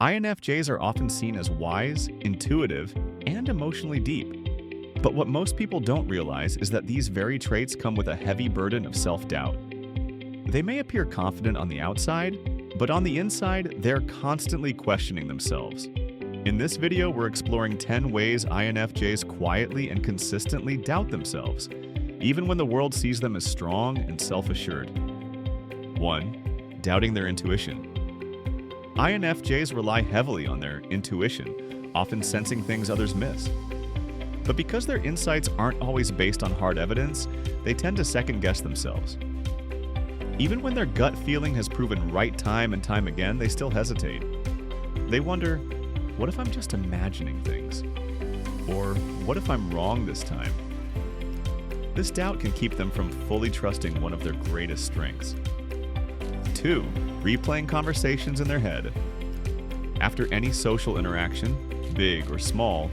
INFJs are often seen as wise, intuitive, and emotionally deep. But what most people don't realize is that these very traits come with a heavy burden of self-doubt. They may appear confident on the outside, but on the inside, they're constantly questioning themselves. In this video, we're exploring 10 ways INFJs quietly and consistently doubt themselves, even when the world sees them as strong and self-assured. 1. Doubting their intuition. INFJs rely heavily on their intuition, often sensing things others miss. But because their insights aren't always based on hard evidence, they tend to second-guess themselves. Even when their gut feeling has proven right time and time again, they still hesitate. They wonder, what if I'm just imagining things? Or what if I'm wrong this time? This doubt can keep them from fully trusting one of their greatest strengths. 2. Replaying conversations in their head. After any social interaction, big or small,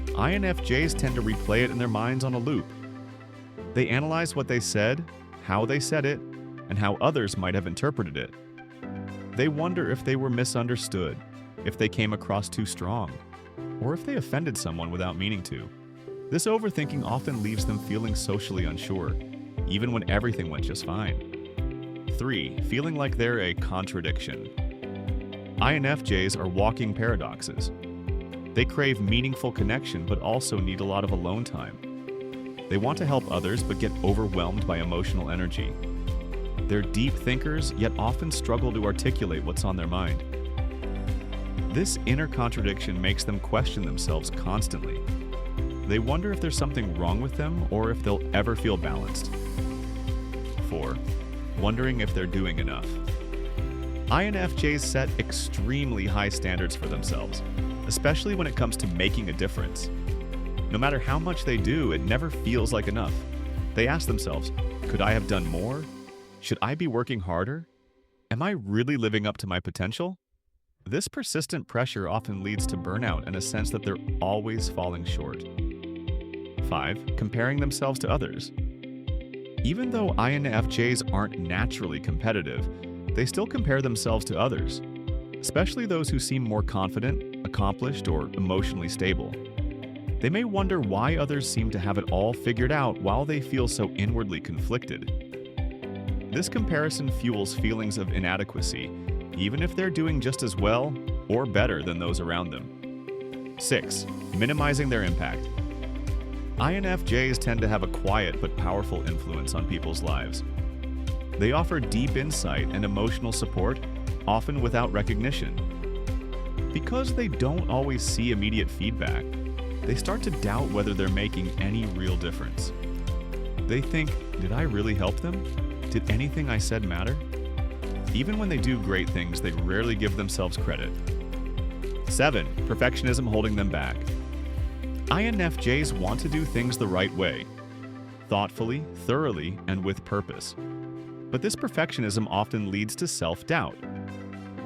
INFJs tend to replay it in their minds on a loop. They analyze what they said, how they said it, and how others might have interpreted it. They wonder if they were misunderstood, if they came across too strong, or if they offended someone without meaning to. This overthinking often leaves them feeling socially unsure, even when everything went just fine. 3. Feeling like they're a contradiction. INFJs are walking paradoxes. They crave meaningful connection but also need a lot of alone time. They want to help others but get overwhelmed by emotional energy. They're deep thinkers yet often struggle to articulate what's on their mind. This inner contradiction makes them question themselves constantly. They wonder if there's something wrong with them or if they'll ever feel balanced. 4. Wondering if they're doing enough. INFJs set extremely high standards for themselves, especially when it comes to making a difference. No matter how much they do, it never feels like enough. They ask themselves, could I have done more? Should I be working harder? Am I really living up to my potential? This persistent pressure often leads to burnout and a sense that they're always falling short. 5. Comparing themselves to others. Even though INFJs aren't naturally competitive, they still compare themselves to others, especially those who seem more confident, accomplished, or emotionally stable. They may wonder why others seem to have it all figured out while they feel so inwardly conflicted. This comparison fuels feelings of inadequacy, even if they're doing just as well or better than those around them. 6. Minimizing their impact. INFJs tend to have a quiet but powerful influence on people's lives. They offer deep insight and emotional support, often without recognition. Because they don't always see immediate feedback, they start to doubt whether they're making any real difference. They think, did I really help them? Did anything I said matter? Even when they do great things, they rarely give themselves credit. 7. Perfectionism holding them back. INFJs want to do things the right way, thoughtfully, thoroughly, and with purpose. But this perfectionism often leads to self-doubt.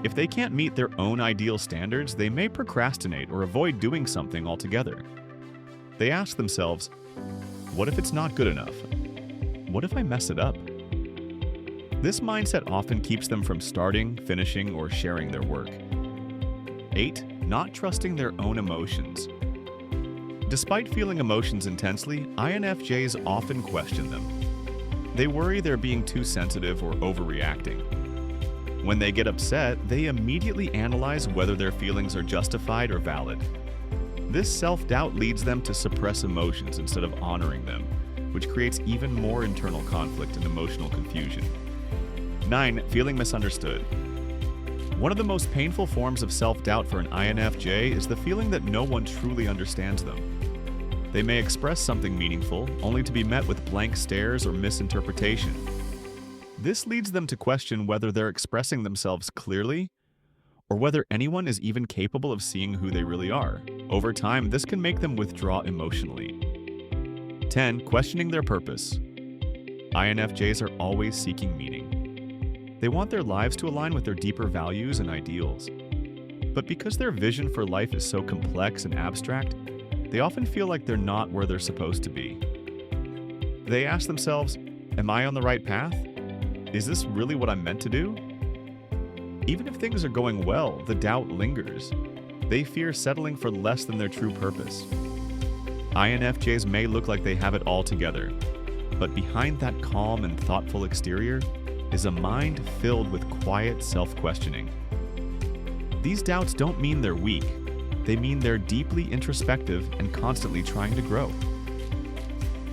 If they can't meet their own ideal standards, they may procrastinate or avoid doing something altogether. They ask themselves, what if it's not good enough? What if I mess it up? This mindset often keeps them from starting, finishing, or sharing their work. 8. Not trusting their own emotions. Despite feeling emotions intensely, INFJs often question them. They worry they're being too sensitive or overreacting. When they get upset, they immediately analyze whether their feelings are justified or valid. This self-doubt leads them to suppress emotions instead of honoring them, which creates even more internal conflict and emotional confusion. 9. Feeling misunderstood. One of the most painful forms of self-doubt for an INFJ is the feeling that no one truly understands them. They may express something meaningful, only to be met with blank stares or misinterpretation. This leads them to question whether they're expressing themselves clearly, or whether anyone is even capable of seeing who they really are. Over time, this can make them withdraw emotionally. 10. Questioning their purpose. INFJs are always seeking meaning. They want their lives to align with their deeper values and ideals. But because their vision for life is so complex and abstract, they often feel like they're not where they're supposed to be. They ask themselves, am I on the right path? Is this really what I'm meant to do? Even if things are going well, the doubt lingers. They fear settling for less than their true purpose. INFJs may look like they have it all together, but behind that calm and thoughtful exterior is a mind filled with quiet self-questioning. These doubts don't mean they're weak. They mean they're deeply introspective and constantly trying to grow.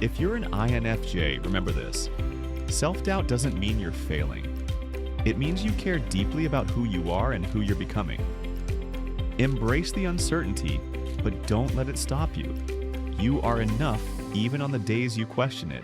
If you're an INFJ, remember this. Self-doubt doesn't mean you're failing. It means you care deeply about who you are and who you're becoming. Embrace the uncertainty, but don't let it stop you. You are enough even on the days you question it.